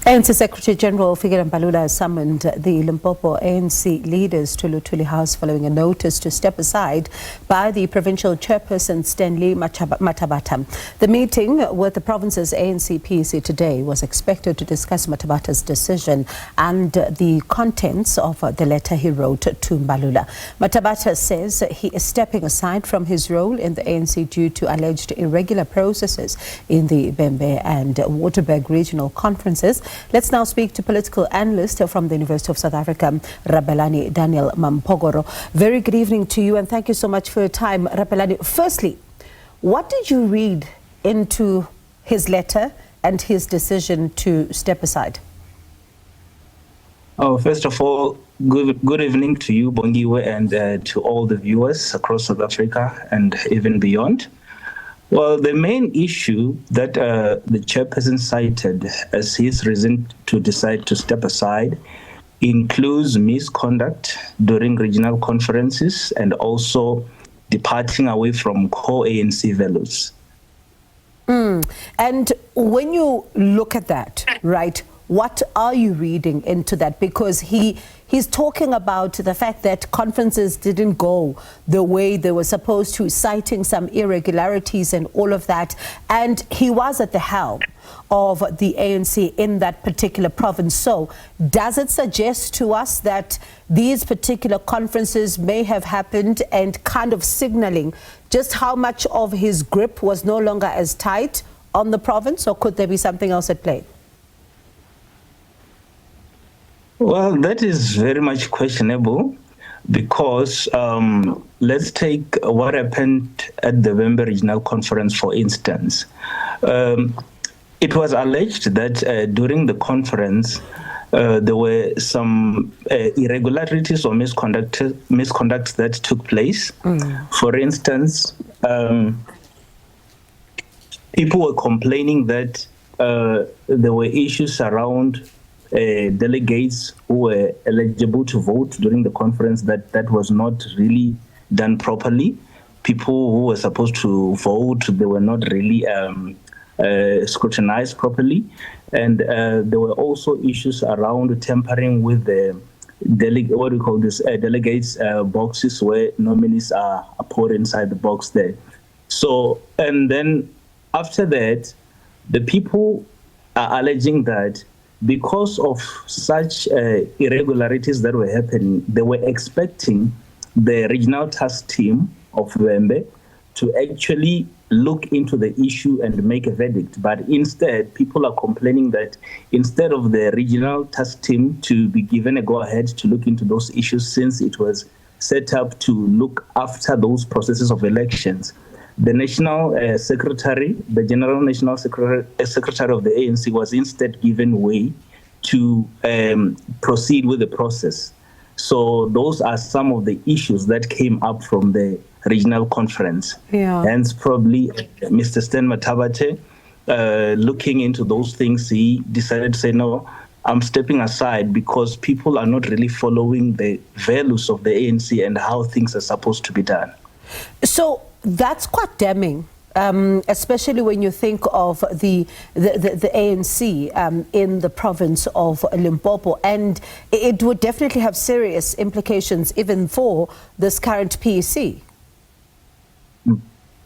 ANC Secretary General Fikile Mbalula has summoned the Limpopo ANC leaders to Luthuli House following a notice to step aside by the provincial chairperson Stanley Mathabatha. The meeting with the province's ANC PEC today was expected to discuss Matabata's decision and the contents of the letter he wrote to Mbalula. Matabata says he is stepping aside from his role in the ANC due to alleged irregular processes in the Vhembe and Waterberg regional conferences. Let's now speak to political analyst from the University of South Africa, Rabelani Daniel Mamphogoro. Very good evening to you and thank you so much for your time, Rabelani. Firstly, what did you read into his letter and his decision to step aside? Oh, first of all, good evening to you, Bongiwe, and to all the viewers across South Africa and even beyond. Well, the main issue that the chairperson cited as his reason to decide to step aside includes misconduct during regional conferences and also departing away from core ANC values. And when you look at that, right, what are you reading into that? Because he's talking about the fact that conferences didn't go the way they were supposed to, citing some irregularities and all of that. And he was at the helm of the ANC in that particular province. So does it suggest to us that these particular conferences may have happened and kind of signaling just how much of his grip was no longer as tight on the province, or could there be something else at play? Well, that is very much questionable because let's take what happened at the Vhembe Regional Conference, for instance. It was alleged that during the conference, there were some irregularities or misconducts that took place. For instance, people were complaining that there were issues around delegates who were eligible to vote during the conference, that was not really done properly. People who were supposed to vote, they were not really scrutinized properly. And there were also issues around tampering with the delegates boxes where nominees are put inside the box there. So, and then after that, the people are alleging that because of such irregularities that were happening, they were expecting the regional task team of Vhembe to actually look into the issue and make a verdict. But instead, people are complaining that instead of the regional task team to be given a go-ahead to look into those issues, since it was set up to look after those processes of elections, the national secretary, the general national secretary of the ANC was instead given way to proceed with the process. So those are some of the issues that came up from the regional conference. Hence, probably Mr. Stanley Mathabatha, looking into those things, he decided to say, no, I'm stepping aside because people are not really following the values of the ANC and how things are supposed to be done. So that's quite damning, especially when you think of the ANC in the province of Limpopo, and it would definitely have serious implications even for this current PEC.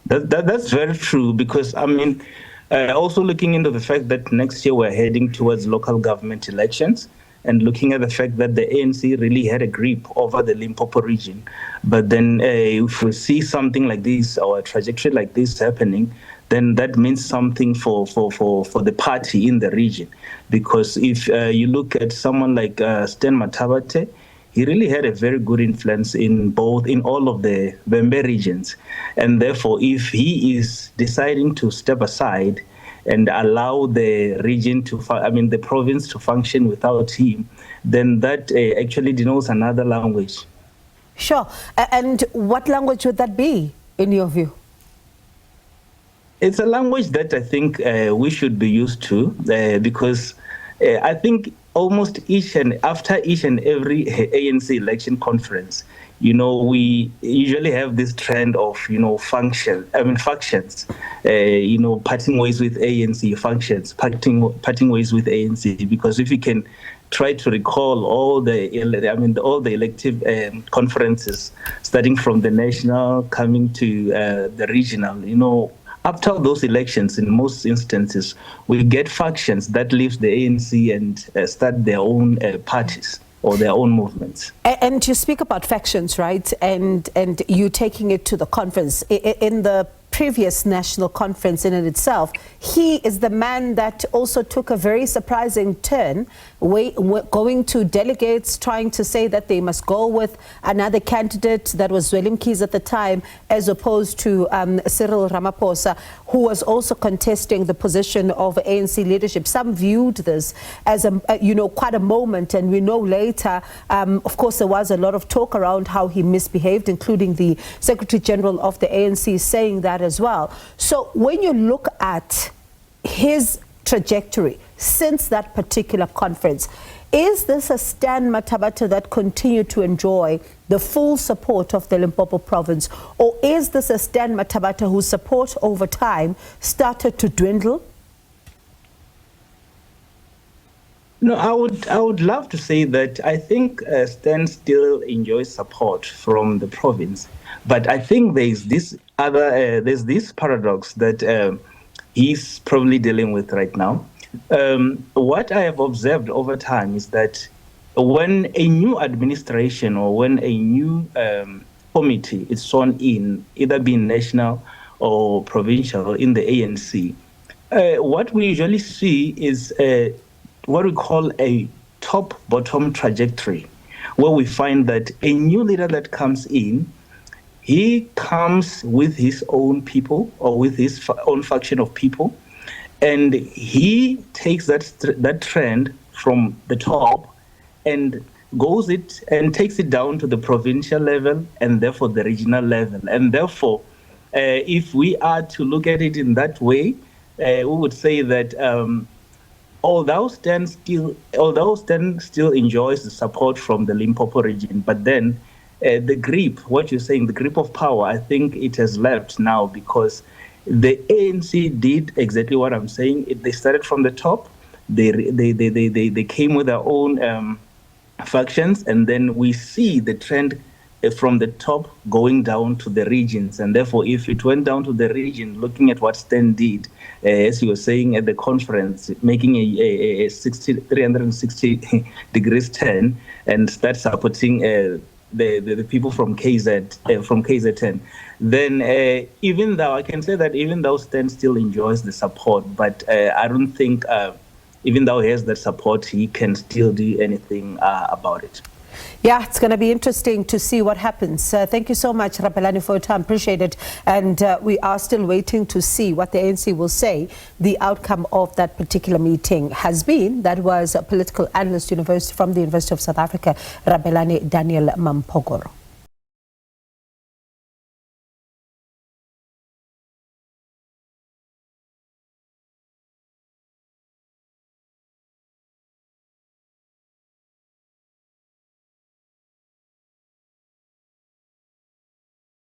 That's very true, because I mean, also looking into the fact that next year we're heading towards local government elections, and looking at the fact that the ANC really had a grip over the Limpopo region. But then if we see something like this or a trajectory like this happening, then that means something for the party in the region. Because if you look at someone like Stan Mathabatha, he really had a very good influence in all of the Vhembe regions. And therefore, if he is deciding to step aside and allow the region to, the province to function without him, then that actually denotes another language. Sure. And what language would that be, in your view? It's a language that I think we should be used to, because I think almost after each and every ANC election conference, we usually have this trend of, factions, parting ways with ANC, functions, parting ways with ANC, because if you can try to recall all the elective conferences, starting from the national, coming to the regional, after those elections, in most instances, we get factions that leave the ANC and start their own parties or their own movements. And you speak about factions, right? And you taking it to the conference. In the previous national conference in itself, he is the man that also took a very surprising turn, going to delegates, trying to say that they must go with another candidate that was Zweli Mkhize at the time, as opposed to Cyril Ramaphosa, who was also contesting the position of ANC leadership. Some viewed this as quite a moment, and we know later, of course, there was a lot of talk around how he misbehaved, including the Secretary General of the ANC saying that as well. So when you look at his trajectory since that particular conference, is this a Stan Matabata that continued to enjoy the full support of the Limpopo province, or is this a Stan Matabata whose support over time started to dwindle? No, I would love to say that I think Stan still enjoys support from the province, but I think there's this paradox that he's probably dealing with right now. What I have observed over time is that when a new administration or when a new committee is sworn in, either being national or provincial in the ANC, what we usually see is what we call a top-bottom trajectory, where we find that a new leader that comes in, he comes with his own people or with his own faction of people, and he takes that trend from the top and takes it down to the provincial level and therefore the regional level. And therefore, if we are to look at it in that way, we would say that although Stan still enjoys the support from the Limpopo region, but then the grip, what you're saying, the grip of power, I think it has left now, because the ANC did exactly what I'm saying. They started from the top. They came with their own factions, and then we see the trend from the top going down to the regions. And therefore, if it went down to the region, looking at what Stan did, as you were saying at the conference, making a 360 degrees turn and start supporting the people from KZN, then even though Stan still enjoys the support, but I don't think even though he has that support, he can still do anything about it. Yeah, it's going to be interesting to see what happens. Thank you so much, Rabelani, for your time. Appreciate it. And we are still waiting to see what the ANC will say the outcome of that particular meeting has been. That was a political analyst from the University of South Africa, Rabelani Daniel Mamphogoro.